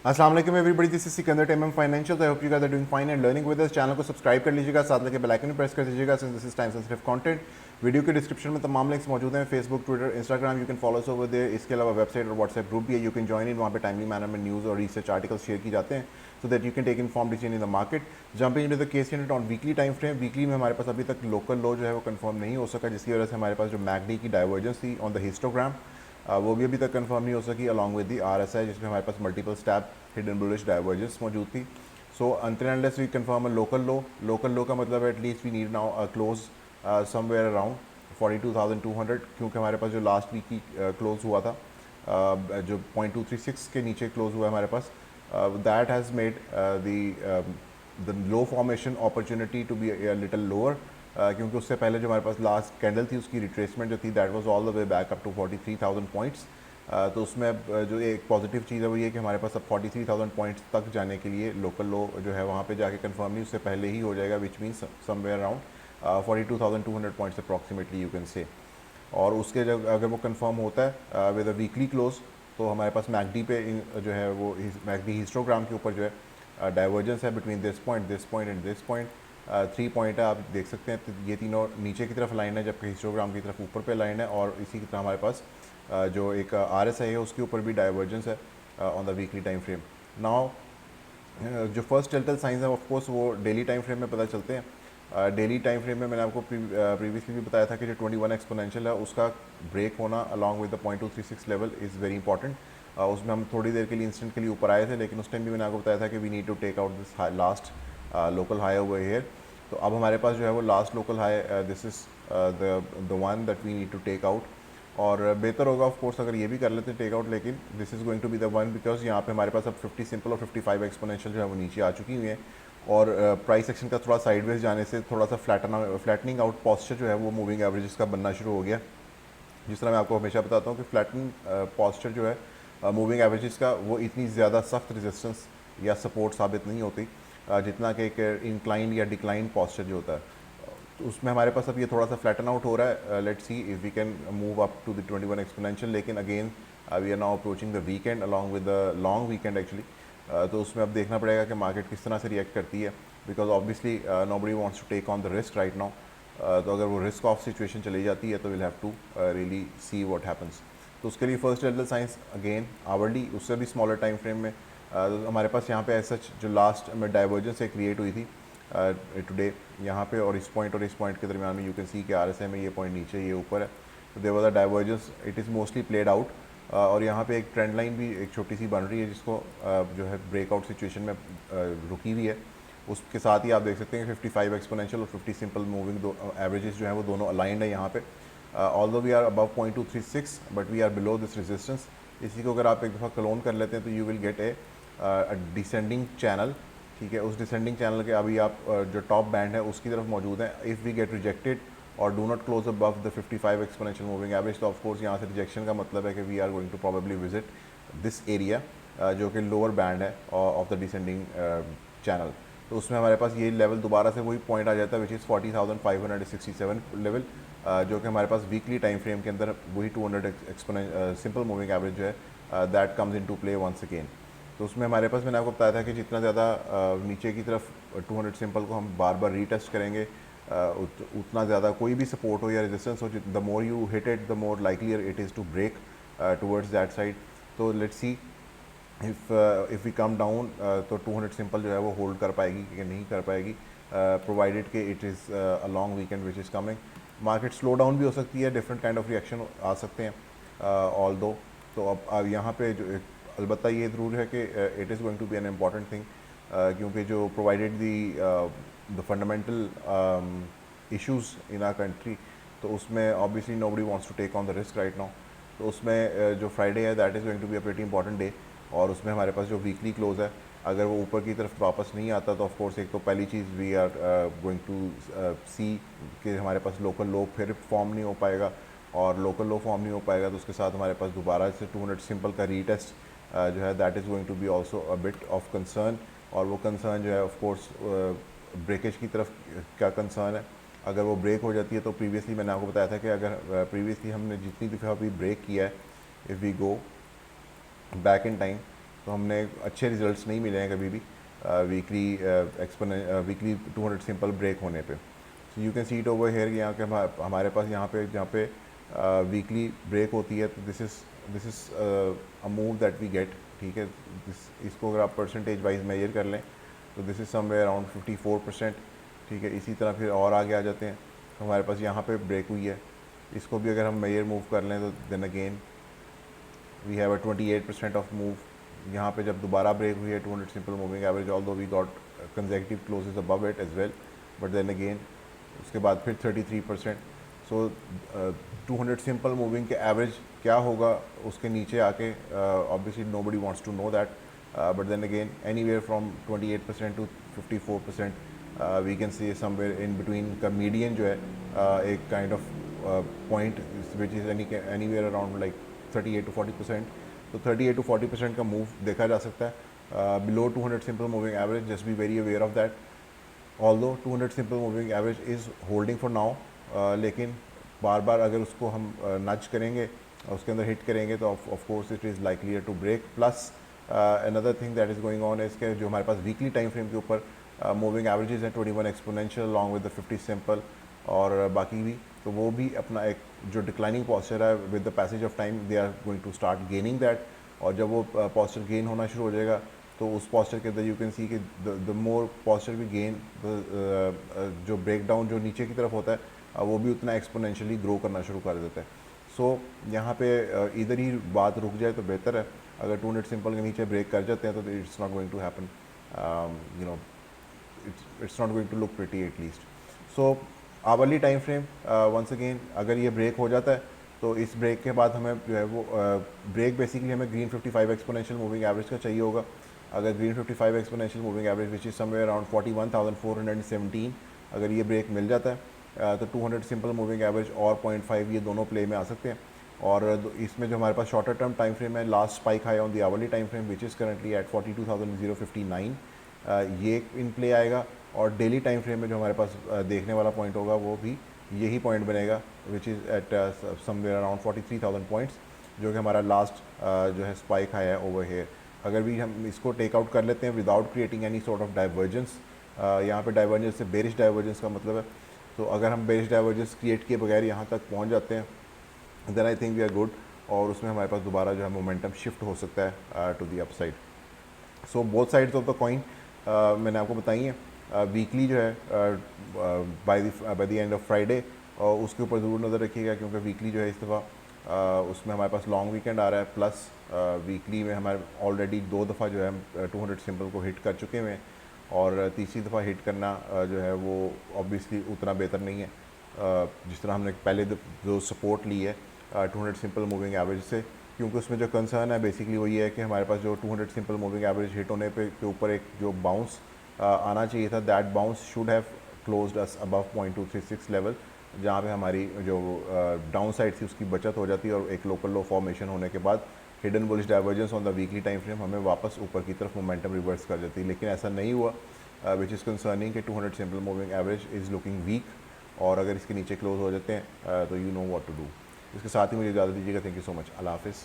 अस्सलाम वालेकुम everybody, this is Sikandar टेमम financial. I hope you guys are doing fine and learning with us. Channel को subscribe कर लीजिएगा, साथ लगे बेल आइकन प्रेस कर दीजिएगा since this is time sensitive content. Video के डिस्क्रिप्शन में तमाम लिंक्स मौजूद हैं, Facebook, Twitter, Instagram, you can follow us over there. इसके अलावा वेबसाइट और व्हाट्सएप ग्रुप भी है, यू कैन ज्वाइन इन। वहाँ पे टाइमली मैनर में न्यूज़ और रिसर्च आर्टिकल्स शेयर की जाते हैं so that you can take inform decision in the market. Jumping into the case unit on weekly time frame. Weekly में हमारे पास अभी तक लोकल लो जो है वो कंफर्म नहीं हो सका, जिसकी वजह से हमारे पास जो मैकडी की डाइवर्जेंस थी ऑन द हिस्टोग्राम वो भी अभी तक कंफर्म नहीं हो सकी, अलॉन्ग विद दी RSI जिसमें हमारे पास multiple step hidden bullish divergence मौजूद थी। So until unless we confirm a local low का मतलब at least we need now a close somewhere around 42,200, क्योंकि हमारे पास जो लास्ट वीक की क्लोज हुआ था जो 0.236 के नीचे क्लोज हुआ है हमारे पास, that has made the low formation opportunity to be little lower, क्योंकि उससे पहले जो हमारे पास लास्ट कैंडल थी उसकी रिट्रेसमेंट जो थी that was all the way back up to 43,000 points. तो उसमें अब जो एक पॉजिटिव चीज़ है वो ये कि हमारे पास अब 43,000 पॉइंट्स तक जाने के लिए लोकल लो जो है वहाँ पे जाके कंफर्म नहीं, उससे पहले ही हो जाएगा, which means somewhere around 42,200 points approximately you can say. और उसके जब अगर वो कंफर्म होता है विद अ वीकली क्लोज, तो हमारे पास मैकडी पे जो है वो मैकडी हिस्टोग्राम के ऊपर जो है डाइवर्जेंस है between this point and this point. 3 point है, आप देख सकते हैं। तो ये तीनों नीचे की तरफ लाइन है, जबकि हिस्टोग्राम की तरफ ऊपर पे लाइन है। और इसी की तरह हमारे पास जो एक RSI है उसके ऊपर भी डाइवर्जेंस है on the weekly time frame. Now जो फर्स्ट टेलटेल साइंस है ऑफ कोर्स वो डेली टाइम फ्रेम में पता चलते हैं। डेली टाइम फ्रेम में मैंने आपको प्रीवियसली भी बताया था कि जो 21 एक्सपोनेंशियल है उसका ब्रेक होना along with the 0.236 level is very important. उसमें हम थोड़ी देर के लिए इंस्टेंट के लिए ऊपर आए थे, लेकिन उस टाइम भी मैंने आपको बताया था कि we need to take out this last local high over here. तो अब हमारे पास जो है वो last local high, this is the one that we need to take out. और बेहतर होगा ऑफ कोर्स अगर ये भी कर लेते टेक आउट, लेकिन this is going to be the one, because यहाँ पे हमारे पास अब 50 सिंपल और 55 एक्सपोनेंशियल जो है वो नीचे आ चुकी हुई है। और प्राइस एक्शन का थोड़ा साइडवेज जाने से थोड़ा सा फ्लैटनिंग आउट पॉस्चर जो है वो मूविंग एवरेजेस का बनना शुरू हो गया। जिस तरह मैं आपको हमेशा बताता हूँ कि फ्लैटनिंग पॉस्चर जो है मूविंग एवरेजेस का, वो इतनी ज़्यादा सख्त रेजिस्टेंस या सपोर्ट साबित नहीं होती जितना कि एक इंक्लाइन या डिक्लाइन पॉस्चर जो होता है। तो उसमें हमारे पास अब ये थोड़ा सा फ्लैटन आउट हो रहा है। Let's see if we can move up to the 21 exponential, लेकिन again we are now approaching the weekend along with the long weekend actually. तो उसमें अब देखना पड़ेगा कि मार्केट किस तरह से रिएक्ट करती है, because obviously nobody wants to take on the risk right now. तो अगर वो रिस्क ऑफ सिचुएशन चली जाती है तो will have to really see what happens. तो उसके लिए first telltale signs again hourly, उससे भी स्मॉलर टाइम फ्रेम में तो हमारे पास यहाँ पे ऐसा जो लास्ट में डाइवर्जेंस से क्रिएट हुई थी टुडे यहाँ पे, और इस पॉइंट के दरमियान में यू कैन सी कि RSI में ये पॉइंट नीचे ये ऊपर है। तो there was a divergence, it is mostly played out. और यहाँ पे एक ट्रेंड लाइन भी एक छोटी सी बन रही है जिसको जो है ब्रेकआउट सिचुएशन में रुकी हुई है। उसके साथ ही आप देख सकते हैं कि 55 एक्सपोनेंशियल और 50 सिंपल मूविंग दो एवरेजेस जो है वो दोनों अलाइंड है यहाँ पे। Although we are above 0.236 but we are below this resistance. इसी को अगर आप एक दफ़ा क्लोन कर लेते हैं तो you will get A descending channel. ठीक है, उस डिसेंडिंग चैनल के अभी आप जो टॉप बैंड है उसकी तरफ मौजूद हैं। इफ़ वी गेट रिजेक्टेड और do not close above the 55 exponential moving average, तो ऑफ कोर्स यहाँ से रिजेक्शन का मतलब है कि we are going to probably visit this area जो कि लोअर बैंड है ऑफ द डिसेंडिंग चैनल। तो उसमें हमारे पास ये लेवल दोबारा से वही पॉइंट आ जाता है विच इज़ 40,567 लेवल, जो कि हमारे पास वीकली टाइम फ्रेम के अंदर वही 200 सिंपल मूविंग एवरेज जो है that comes into play once again. तो उसमें हमारे पास मैंने आपको बताया था कि जितना ज़्यादा नीचे की तरफ 200 सिंपल को हम बार बार रीटेस्ट करेंगे, उतना ज़्यादा कोई भी सपोर्ट हो या रेजिस्टेंस हो, the more you hit it the more likelier it is to break towards that side. तो let's see if we come down to 200 simple जो है वो होल्ड कर पाएगी कि नहीं कर पाएगी, प्रोवाइडेड कि it is a long weekend which is coming. Market slow down भी हो सकती है, डिफरेंट काइंड ऑफ रिएक्शन आ सकते हैं ऑल दो। तो अब यहाँ पे जो अलबत्ता ये ज़रूर है कि it is going to be an important thing, क्योंकि जो provided the fundamental issues in our country, तो उसमें obviously nobody wants to take on the risk right now. तो उसमें जो फ्राइडे है that is going to be a pretty important day, और उसमें हमारे पास जो वीकली क्लोज है अगर वो ऊपर की तरफ वापस नहीं आता तो ऑफ कोर्स एक तो पहली चीज़ वी आर गोइंग टू सी कि हमारे पास लोकल लो फिर फॉर्म नहीं हो पाएगा, और लोकल लो फॉर्म नहीं हो पाएगा तो उसके साथ हमारे पास दोबारा से 200 सिंपल का रीटेस्ट जो है that is going to be also a bit of concern. और वो कंसर्न जो है ऑफ कोर्स ब्रेकेज की तरफ क्या कंसर्न है। अगर वो ब्रेक हो जाती है तो प्रीवियसली मैंने आपको बताया था कि अगर प्रीवियसली हमने जितनी दफ़ा भी ब्रेक किया है, if we go back in time तो हमने अच्छे रिजल्ट्स नहीं मिले हैं कभी भी वीकली 200 सिंपल ब्रेक होने पे। So you can see it over here यहाँ के हमारे पास यहाँ पे जहाँ पे वीकली ब्रेक होती है, तो this is a move that we get, ठीक है। इसको अगर आप परसेंटेज वाइज मेजर कर लें तो दिस इज़ समवेयर अराउंड 54%, ठीक है। इसी तरह फिर और आगे आ जाते हैं तो हमारे पास यहाँ पे ब्रेक हुई है, इसको भी अगर हम मेजर मूव कर लें तो then again we have a 28% of move. यहाँ पे जब दोबारा ब्रेक हुई है 200 simple moving average, although we got consecutive closes above it as well, but then again उसके बाद फिर 33%। सो 200 सिंपल मूविंग के एवरेज क्या होगा उसके नीचे आके, obviously nobody wants to know that, but then again anywhere from 28% to 54% we can see somewhere in between का मीडियन जो है एक kind of point which is anywhere around like 38 to 40%। तो 38 to 40% का मूव देखा जा सकता है below 200 simple moving average. Just be very aware of that. Although 200 simple moving average is holding for now, लेकिन बार बार अगर उसको हम नच करेंगे, उसके अंदर हिट करेंगे, तो of course it is likely to break. Plus another thing that is going on is के जो हमारे पास वीकली टाइम फ्रेम के ऊपर मूविंग एवरेजेस हैं 21 exponential along with the 50 simple और बाकी भी, तो वो भी अपना एक जो डिक्लाइनिंग पॉस्चर है with the passage of time they are going to start gaining that. और जब वो पॉस्चर गेन होना शुरू हो जाएगा तो उस पॉस्चर के अंदर यू कैन सी कि द मोर पॉस्चर भी गेन, जो ब्रेक डाउन जो नीचे की तरफ होता है वो भी उतना एक्सपोनेंशियली ग्रो करना शुरू कर देता है। सो यहाँ पे इधर ही बात रुक जाए तो बेहतर है। अगर 200 सिंपल के नीचे ब्रेक कर जाते हैं तो it's not going to happen, you know, it's not going to look pretty at least. So hourly time frame once again अगर ये ब्रेक हो जाता है तो इस ब्रेक के बाद हमें जो है वो ब्रेक बेसिकली हमें ग्रीन 55 एक्सपोनेंशियल मूविंग एवरेज का चाहिए होगा। अगर green 55 exponential moving average which is somewhere around 41,417 अगर ये ब्रेक मिल जाता है तो 200 सिंपल मूविंग एवरेज और 0.5 ये दोनों प्ले में आ सकते हैं। और इसमें जो हमारे पास शॉर्टर टर्म टाइम फ्रेम है, last spike high on the hourly time frame which is currently at 42,059, ये इन प्ले आएगा। और डेली टाइम फ्रेम में जो हमारे पास देखने वाला पॉइंट होगा वो भी यही पॉइंट बनेगा which is eight somewhere around 43,000 points, जो कि हमारा लास्ट जो है स्पाइक हाई है ओवर हेयर। अगर भी हम इसको टेक आउट कर लेते हैं without creating any sort of divergence, यहाँ पे डाइवर्जेंस से बेरिश डाइवर्जेंस का मतलब है, तो अगर हम बेरिश डाइवर्जेंस क्रिएट किए बगैर यहाँ तक पहुँच जाते हैं then I think we are good, और उसमें हमारे पास दोबारा जो है मोमेंटम शिफ्ट हो सकता है to the upside. So both sides of the coin मैंने आपको बताई है। वीकली जो है by the end of Friday, और उसके ऊपर ज़रूर नज़र रखिएगा क्योंकि वीकली जो है इस दफ़ा उसमें हमारे पास लॉन्ग वीकेंड आ रहा है। प्लस वीकली में हमारे ऑलरेडी 2 दफ़ा जो है हम 200 सिंपल को हिट कर चुके हुए हैं, और तीसरी दफ़ा हिट करना जो है वो ऑब्वियसली उतना बेहतर नहीं है जिस तरह हमने पहले जो सपोर्ट ली है 200 सिंपल मूविंग एवरेज से, क्योंकि उसमें जो कंसर्न है बेसिकली वो ये है कि हमारे पास जो 200 सिंपल मूविंग एवरेज हिट होने पे के ऊपर एक जो बाउंस आना चाहिए था, that bounce should have closed us above 0.236 level, जहाँ पे हमारी जो डाउन साइड थी उसकी बचत हो जाती है, और एक लोकल लो फॉर्मेशन होने के बाद hidden bullish divergence on the weekly time frame हमें वापस ऊपर की तरफ मोमेंटम रिवर्स कर जाती है। लेकिन ऐसा नहीं हुआ, विच इज़ कंसर्निंग कि 200 simple moving average is looking weak, और अगर इसके नीचे क्लोज हो जाते हैं तो you know what to do. इसके साथ ही मुझे इजाज़त दीजिएगा। Thank you so much. अल्लाह हाफिज़।